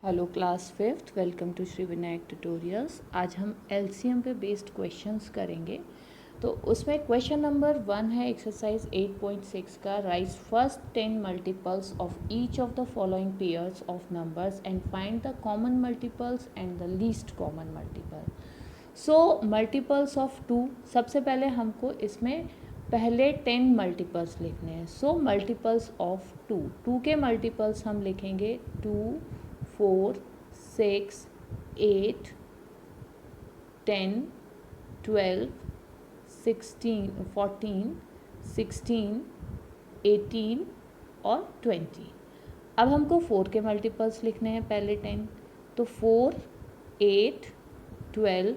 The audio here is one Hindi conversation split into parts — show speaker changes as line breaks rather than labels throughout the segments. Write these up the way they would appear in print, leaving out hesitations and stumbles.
Hello class fifth, welcome to Shri Vinayak tutorials. आज हम एलसीएम पे बेस्ड क्वेश्चंस करेंगे। तो उसमें क्वेश्चन नंबर 1 है एक्सरसाइज 8.6 का। Right first 10 multiples of each of the following pairs of numbers and find the common multiples and the least common multiple. So multiples of 2, सबसे पहले हमको इसमें पहले 10 मल्टीपल्स लिखने हैं। सो मल्टीपल्स ऑफ 2 के मल्टीपल्स हम लिखेंगे 2, 4, 6, 8, 10, 12, 16, 14, 16, 18 और 20। अब हमको 4 के मल्टीपल्स लिखने हैं पहले 10। तो 4, 8, 12,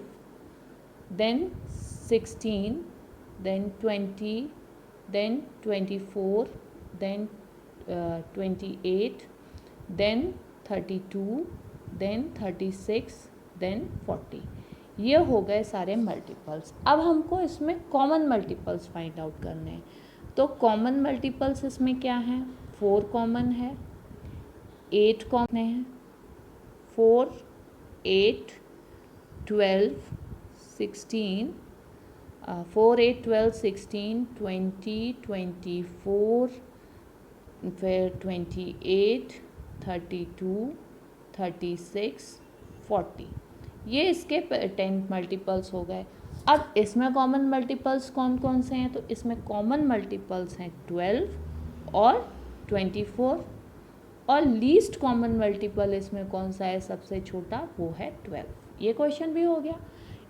then 16, then 20, then 24, then 28, then 32, then 36, then 40। ये हो गए सारे मल्टीपल्स। अब हमको इसमें कॉमन मल्टीपल्स फाइंड आउट करने हैं। तो कॉमन मल्टीपल्स इसमें क्या हैं? 4 कॉमन है, 8 कॉमन है, 4, 8, 12, 16, 4, 8, 12, 16, 20, 24, फिर 28, 32, 36, 40। ये इसके 10 मल्टीपल्स हो गए। अब इसमें कॉमन मल्टीपल्स कौन कौन से हैं? तो इसमें कॉमन मल्टीपल्स हैं 12 और 24, और लीस्ट कॉमन मल्टीपल इसमें कौन सा है? सबसे छोटा, वो है 12। ये क्वेश्चन भी हो गया।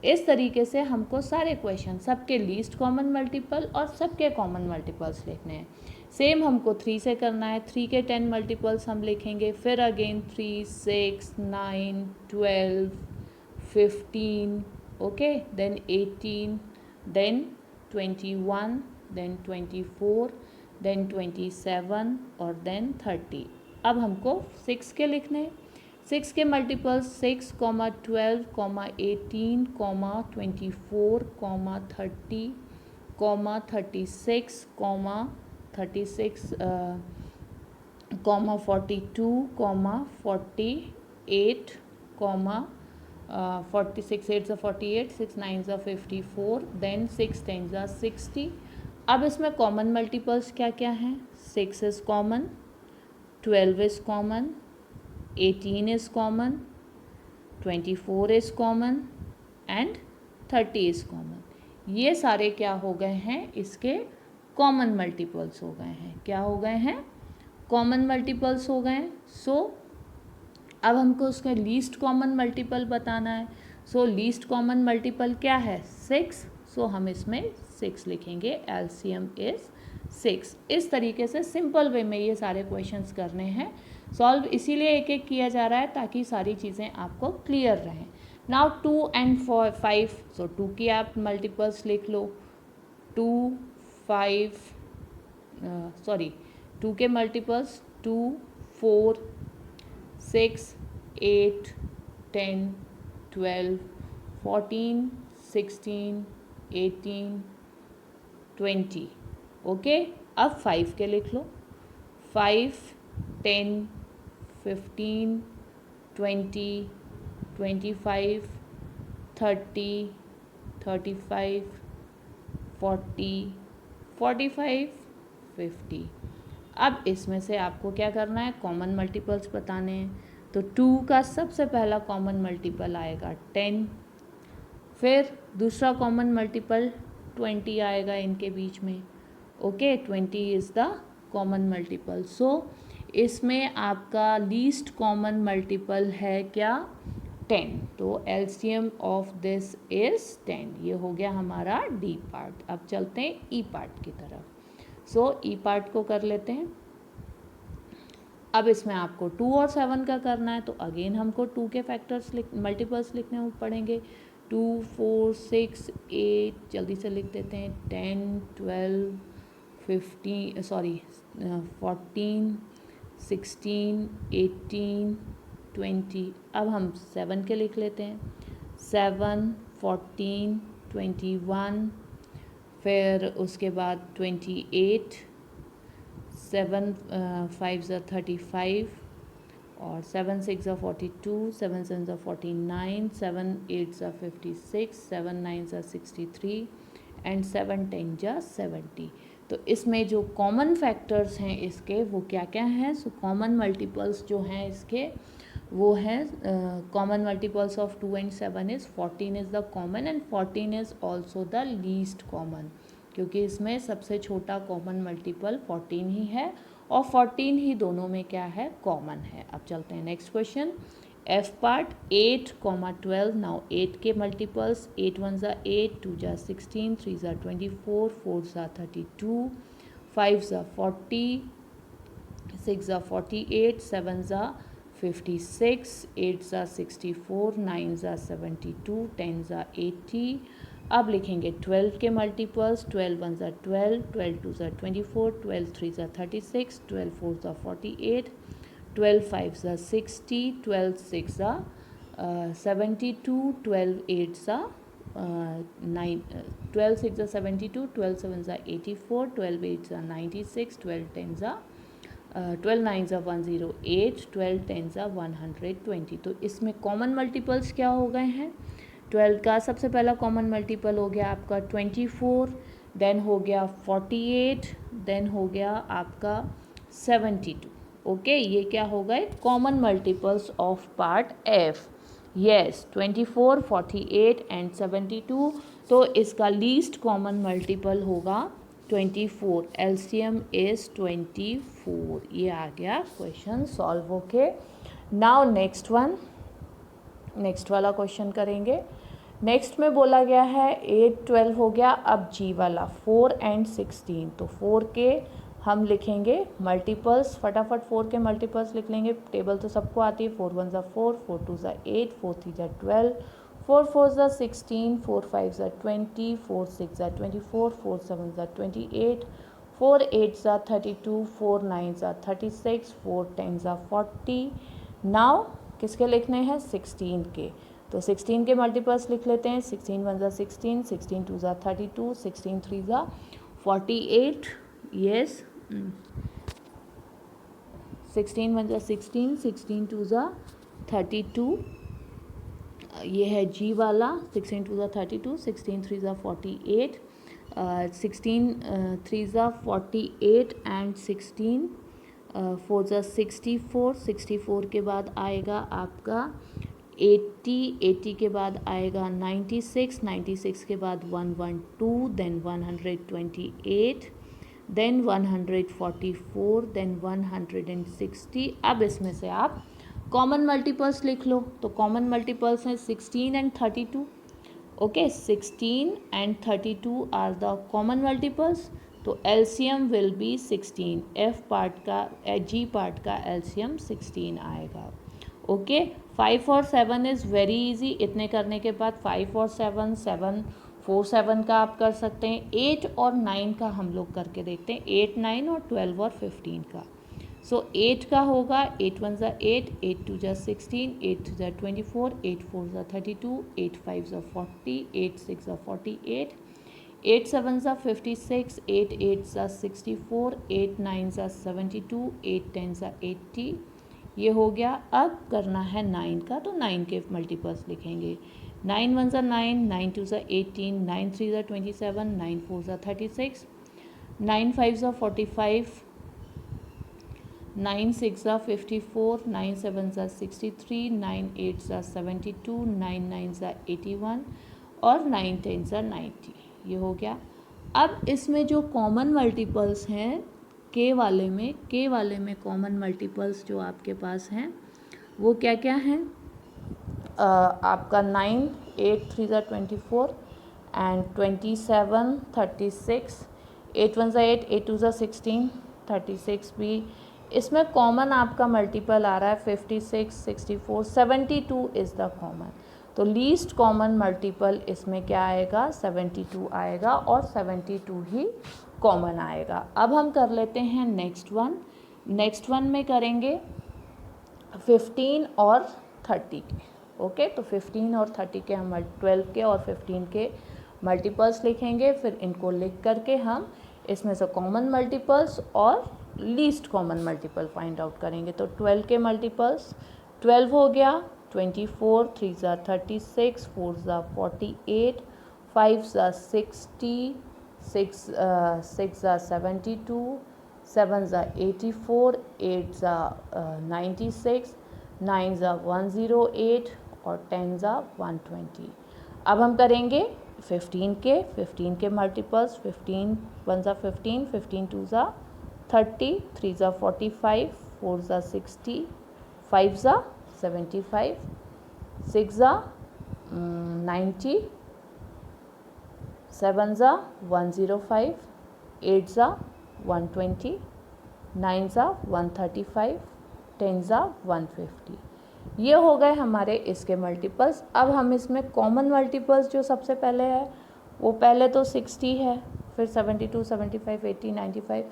इस तरीके से हमको सारे क्वेश्चन, सबके लीस्ट कॉमन मल्टीपल और सबके कॉमन मल्टीपल्स लिखने हैं। सेम हमको 3 से करना है। 3 के 10 मल्टीपल्स हम लिखेंगे, फिर again 3, 6, 9, 12, 15, okay, then 18, then 21, then 24, then 27 और देन 30। अब हमको 6 के लिखने हैं। 6 के multiples 6, 12, 18, 24, 30, 36, 36, 42, 48, 46 8 are 48, 6 9 are 54, then 6 10 are 60। अब इसमें कॉमन मल्टीपल्स क्या क्या हैं? 6 is common, 12 is common, 18 is common, 24 is common and 30 is common। ये सारे क्या हो गए हैं? इसके कॉमन मल्टीपल्स हो गए हैं। क्या हो गए हैं? कॉमन मल्टीपल्स हो गए हैं। सो अब हमको उसका लीस्ट कॉमन मल्टीपल बताना है। सो लीस्ट कॉमन मल्टीपल क्या है? 6। सो हम इसमें 6 लिखेंगे। LCM is 6। इस तरीके से सिंपल वे में ये सारे क्वेश्चंस करने हैं। सॉल्व इसीलिए एक एक किया जा रहा है ताकि सारी चीज़ें आपको क्लियर रहें। Now 2 and 5। सो 2 की आप मल्टीपल्स लिख लो। 2, 5, सॉरी 2 के मल्टीपल्स 2, 4, 6, 8, 10, 12, 14, 16, 18, 20। ओके, अब 5 के लिख लो। 5, 10, 15, 20, 25, 30, 35, 40, 45, 50। अब इसमें से आपको क्या करना है? कॉमन मल्टीपल्स बताने हैं। तो 2 का सबसे पहला कॉमन मल्टीपल आएगा 10, फिर दूसरा कॉमन मल्टीपल 20 आएगा इनके बीच में। Okay, 20 is the common multiple. So इसमें आपका लीस्ट कॉमन मल्टीपल है क्या? 10। तो एलसीएम ऑफ दिस इज 10। ये हो गया हमारा डी पार्ट। अब चलते हैं ई पार्ट की तरफ। सो ई पार्ट को कर लेते हैं। अब इसमें आपको 2 और 7 का करना है। तो अगेन हमको 2 के फैक्टर्स मल्टीपल्स लिखने पड़ेंगे। 2, 4, 6, 8, जल्दी से लिख देते हैं। 10, 12, 15, सॉरी 14, 16, 18, 20। अब हम 7 के लिख लेते हैं। 7, 14, 21, फिर उसके बाद 28, 7 5 ज़ा 35 और 7 6 ज़ा 42, 7 7 ज़ा 49, 7 8 ज़ा 56, 7 9 ज़ा 63 एंड 7 10 ज़ा 70। तो इसमें जो कॉमन फैक्टर्स हैं इसके वो क्या क्या हैं? सो कॉमन मल्टीपल्स जो हैं इसके वो है common multiples of 2 and 7 is 14 is the common and 14 is also the least common, क्योंकि इसमें सबसे छोटा कॉमन मल्टीपल 14 ही है और 14 ही दोनों में क्या है? कॉमन है। अब चलते हैं next question. F part 8, 12। Now 8 के मल्टीपल्स 8 1 ज़ा 8, 2 ज़ा 16, 3 ज़ा 24, 4 ज़ा 32, 5 ज़ा 40, 6 ज़ा 48, 7 ज़ा 56, 8 ज़ा 64, 9 ज़ा 72, 10 ज़ा 80। अब लिखेंगे 12 के मल्टीपल्स 12 1 ज़ा 12, 12 2 ज़ा 24, 12 3 ज़ा 36, 12 4 ज़ा 48, 12 5 ज़ा 60, 12 6 ज़ा 72, 12 8 ज़ा 12 6 ज़ा 72, 12 7 ज़ा 84, 12 8 ज़ा 96, 12 10 ज़ा 12 9 ज़ा 108, 12 10 ज़ा 120। तो इसमें कॉमन मल्टीपल्स क्या हो गए हैं? 12 का सबसे पहला कॉमन मल्टीपल हो गया आपका 24, देन हो गया 48, देन हो गया आपका 72। ओके, ये क्या हो गए? Common multiples of part F. Yes, 24, 48 and 72। तो इसका लीस्ट कॉमन मल्टीपल होगा 24। LCM is 24। ये आ गया question solve. Okay, now next one, next वाला क्वेश्चन करेंगे। नेक्स्ट में बोला गया है 8 12 हो गया। अब जी वाला 4 एंड 16। तो 4 के हम लिखेंगे मल्टीपल्स, फटाफट 4 के मल्टीपल्स लिख लेंगे। टेबल तो सबको आती है। 4 1 ज़ा 4, 4 2 ज़ा 8, 4 3 ज़ा 12, 4 4 ज़ा 16, 4 5 ज़ा 20, 4 6 ज़ा 24, 4 7 ज़ा 28, 4 8 ज़ा 32, 4 9 ज़ा 36, 4 10 ज़ा 40। नाउ किसके लिखने हैं? 16 के। तो 16 के मल्टीपल्स लिख लेते हैं। 16 1 ज़ा 16, 16 2 ज़ा 32, 16 3 ज़ा 48। यस, 16 1 ज़ा 16, 16 2 ज़ा 32। ये है जी वाला। 16 2 ज़ा 32, 16 3 ज़ा 48, 16 3 ज़ा 48 एंड 16 4 ज़ा 64। 64 के बाद आएगा आपका 80, 80 के बाद आएगा 96, 96 के बाद 112, देन 128, देन 144, देन 160। अब इसमें से आप कॉमन मल्टीपल्स लिख लो। तो कॉमन मल्टीपल्स हैं 16 and 32। Okay, 16 and 32 are the common multiples. तो LCM will be 16। F part का जी पार्ट का एलसीएम 16 आएगा। ओके, 5 और 7 इज़ वेरी इजी। इतने करने के बाद 5 और 7, 7 4 7 का आप कर सकते हैं। 8 और 9 का हम लोग करके देखते हैं। 8 9 और 12 और 15 का। सो 8 का होगा 8 1 ज़ा 8, 8 2 ज़ा 16, 8 3 ज़ा 24, 8 4 ज़ा 32, 8 5 ज़ा 40, 8 6 ज़ा 48, 8 7 ज़ा 56, 8 8 ज़ा 64, 8 9 ज़ा 72, 8 10 ज़ा 80। ये हो गया। अब करना है 9 का। तो 9 के मल्टीपल्स लिखेंगे। 9 1 ज़ा 9, 9 2 ज़ा 18, 9 3 ज़ा 27, 9 4 ज़ा 36, 9 5 ज़ा 45, 9 6 ज़ा 54, 9 7 ज़ा 63, 9 8 ज़ा 72, 9 9 ज़ा 81 और 9 10 ज़ा 90। ये हो गया। अब इसमें जो कॉमन मल्टीपल्स हैं के वाले में कॉमन मल्टीपल्स जो आपके पास हैं वो क्या क्या हैं? आपका 9 8 3 ज़ा 24 एंड 27 36, 8 1 ज़ा 8, 8 2 ज़ा 16, 36 भी इसमें कॉमन आपका मल्टीपल आ रहा है। 56 64 72 इज़ द कॉमन। तो लीस्ट कॉमन मल्टीपल इसमें क्या आएगा? 72 आएगा और 72 ही कॉमन आएगा। अब हम कर लेते हैं नेक्स्ट वन। नेक्स्ट वन में करेंगे 15 और 30 के। ओके, तो 15 और 30 के हम 12 के और 15 के मल्टीपल्स लिखेंगे। फिर इनको लिख करके हम इसमें से कॉमन मल्टीपल्स और least common multiple find out करेंगे। तो 12 के मल्टीपल्स 12 हो गया, 24, 3 ज़ा 36, 4 ज़ा 48, 5 ज़ा 60, 6 ज़ा 72, 7 ज़ा 84, 8 ज़ा 96, 9 ज़ा 108 और 10 ज़ा 120। अब हम करेंगे 15 के मल्टीपल्स। 15 1 ज़ा 15, 15 2 ज़ा 30, 3 ज़ा 45, 4 ज़ा 60, 5 ज़ा 75, 6 ज़ा 90, 7 ज़ा 105, 8 ज़ा 120, 9 ज़ा 135, 10 ज़ा 150। ये हो गए हमारे इसके मल्टीपल्स। अब हम इसमें कॉमन मल्टीपल्स जो सबसे पहले है वो पहले तो 60 है, फिर 72, 75, 80, 95,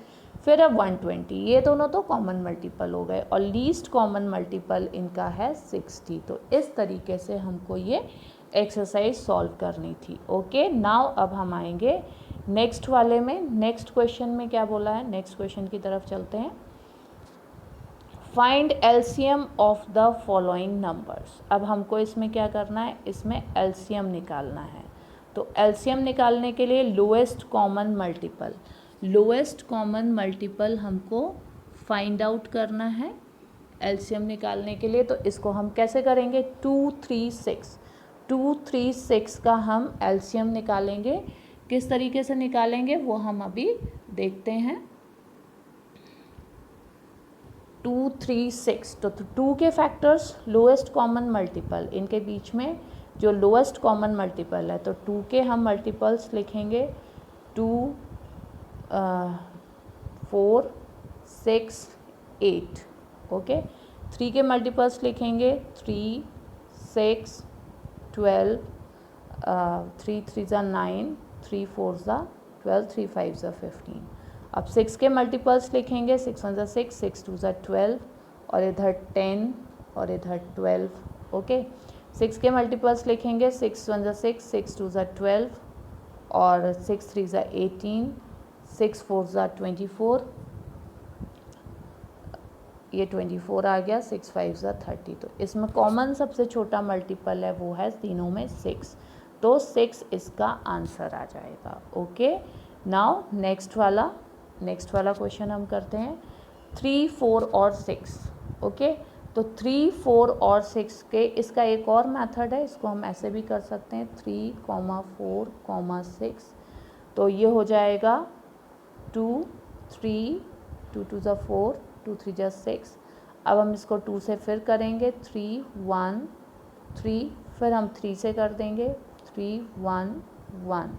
फिर अब 120। ये दोनों तो कॉमन मल्टीपल हो गए और लीस्ट कॉमन मल्टीपल इनका है 60। तो इस तरीके से हमको ये एक्सरसाइज सॉल्व करनी थी। ओके, नाउ अब हम आएंगे नेक्स्ट वाले में। नेक्स्ट क्वेश्चन में क्या बोला है, नेक्स्ट क्वेश्चन की तरफ चलते हैं। Find LCM of the following numbers. अब हमको इसमें क्या करना है, इसमें एलसीएम निकालना है। तो एलसीएम निकालने के लिए लोएस्ट कॉमन मल्टीपल हमको फाइंड आउट करना है एलसीएम निकालने के लिए। तो इसको हम कैसे करेंगे, 236 का हम एलसीएम निकालेंगे। किस तरीके से निकालेंगे वो हम अभी देखते हैं। 236, तो 2 के फैक्टर्स लोएस्ट कॉमन मल्टीपल, इनके बीच में जो लोएस्ट कॉमन मल्टीपल है, तो 2 के हम मल्टीपल्स लिखेंगे 2, 4, 6, 8। ओके, 3 के मल्टीपल्स लिखेंगे 3, 6, 12, 3 3 ज़ा 9, 3 4 ज़ा 12, 3 5 ज़ा 15। अब 6 के मल्टीपल्स लिखेंगे 6 1 ज़ा 6, 6 2 ज़ा 12 और इधर 10 और इधर 12। ओके, 6 के मल्टीपल्स लिखेंगे 6 1 ज़ा 6, 6 2 ज़ा 12 और 6 3 ज़ा 18, 6 4 ज़ा 24, ये 24 आ गया, 6 5 ज़ा 30। तो इसमें कॉमन सबसे छोटा मल्टीपल है वो है तीनों में 6, तो 6 इसका आंसर आ जाएगा। ओके, नाउ नेक्स्ट वाला क्वेश्चन हम करते हैं 3, 4 और 6। ओके, तो 3, 4 और 6 के इसका एक और मेथड है, इसको हम ऐसे भी कर सकते हैं 3, 4, 6। तो ये हो जाएगा 2, 3, 2 2 ज़ा 4, 2 3 ज़ा 6। अब हम इसको 2 से फिर करेंगे 3 1 3, फिर हम 3 से कर देंगे 3 1 1।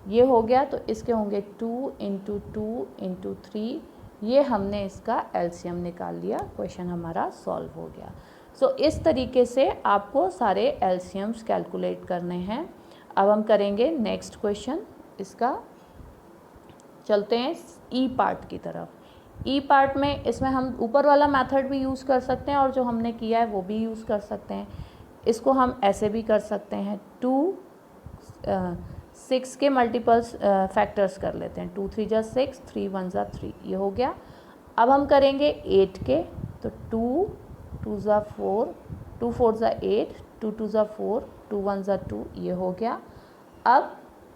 ये हो गया, तो इसके होंगे 2 × 2 × 3। ये हमने इसका एलसीएम निकाल लिया, क्वेश्चन हमारा सॉल्व हो गया। सो इस तरीके से आपको सारे एलसीएम्स कैलकुलेट करने हैं। अब हम करेंगे नेक्स्ट क्वेश्चन। इसका चलते हैं ई पार्ट की तरफ। ई पार्ट में इसमें हम ऊपर वाला मेथड भी यूज़ कर सकते हैं और जो हमने किया है वो भी यूज़ कर सकते हैं। इसको हम ऐसे भी कर सकते हैं 6 के मल्टीपल्स फैक्टर्स कर लेते हैं 2 3 ज़ा 6, 3 1 ज़ा 3। ये हो गया। अब हम करेंगे 8 के, तो 2 2 ज़ा 4, 2 4 ज़ा 8, 2 2 ज़ा 4, 2 1 ज़ा 2। ये हो गया। अब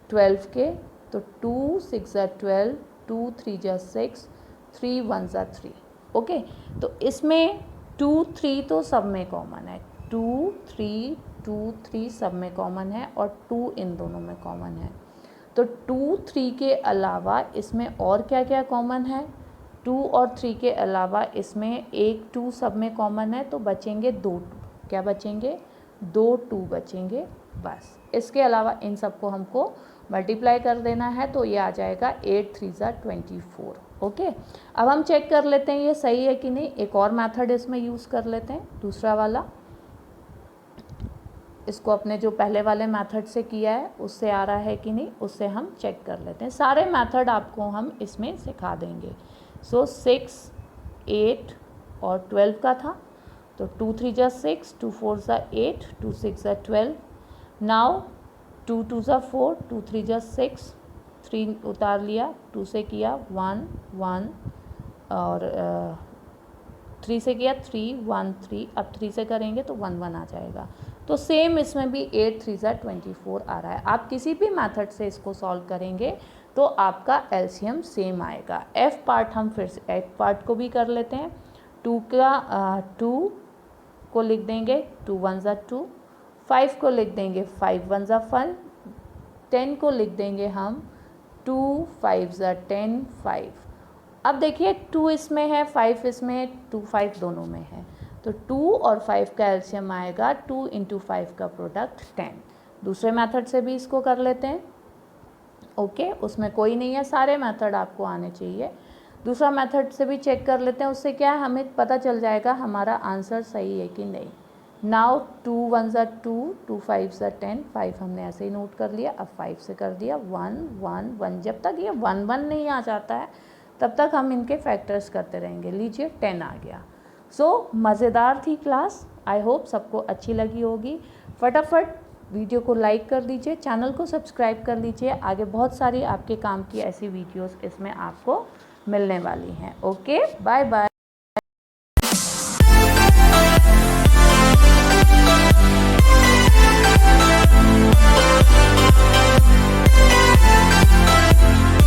12 के, तो 2 6 ज़ा 12, 2 3 ज़ा 6, 3 1 ज़ा 3। ओके, तो इसमें 2 3 तो सब में कॉमन है, 2 3 2 3 सब में कॉमन है और 2 इन दोनों में कॉमन है। तो 2 3 के अलावा इसमें और क्या क्या कॉमन है, 2 और 3 के अलावा इसमें एक 2 सब में कॉमन है, तो बचेंगे 2 2। क्या बचेंगे, 2 2 बचेंगे बस। इसके अलावा इन सबको हमको मल्टीप्लाई कर देना है, तो ये आ जाएगा 8 3 ज़ा 24। ओके, अब हम चेक कर लेते हैं ये सही है कि नहीं। एक और मेथड इसमें यूज़ कर लेते हैं, दूसरा वाला। इसको अपने जो पहले वाले मेथड से किया है उससे आ रहा है कि नहीं, उससे हम चेक कर लेते हैं। सारे मेथड आपको हम इसमें सिखा देंगे। सो 6 8 और 12 का था, तो 2 3 ज़ा 6, 2 4 ज़ा 8, 2 6 ज़ा 12। नाउ 2 2 ज़ा 4, 2 3 ज़ा 6, 3 उतार लिया, 2 से किया 1 1, और 3 से किया 3 1 3, अब 3 से करेंगे तो 1 1 आ जाएगा। तो सेम इसमें भी 8 3 24 आ रहा है। आप किसी भी मेथड से इसको सॉल्व करेंगे तो आपका एलसीएम सेम आएगा। एफ पार्ट हम फिर से एफ पार्ट को भी कर लेते हैं। 2 को लिख देंगे 2 1 2, 5 को लिख देंगे 5 1 5, 10 को लिख देंगे हम 2 5 10 5। अब देखिए 2 इसमें है 5 इसमें है, 2 5 दोनों में है, तो 2 और 5 का एलसीएम आएगा 2 × 5 का प्रोडक्ट 10। दूसरे मेथड से भी इसको कर लेते हैं। ओके, उसमें कोई नहीं है, सारे मेथड आपको आने चाहिए। दूसरा मेथड से भी चेक कर लेते हैं, उससे क्या है हमें पता चल जाएगा हमारा आंसर सही है कि नहीं। नाउ 2 1 2, 2 5 10, 5 हमने ऐसे ही नोट कर लिया। अब 5 से कर दिया 1 1 1। जब तक ये 1 1 नहीं आ जाता है तब तक हम इनके फैक्टर्स करते रहेंगे। लीजिए 10 आ गया। सो मज़ेदार थी क्लास, आई होप सबको अच्छी लगी होगी। फटाफट वीडियो को लाइक कर दीजिए, चैनल को सब्सक्राइब कर लीजिए। आगे बहुत सारी आपके काम की ऐसी वीडियोस इसमें आपको मिलने वाली हैं। Okay, bye bye.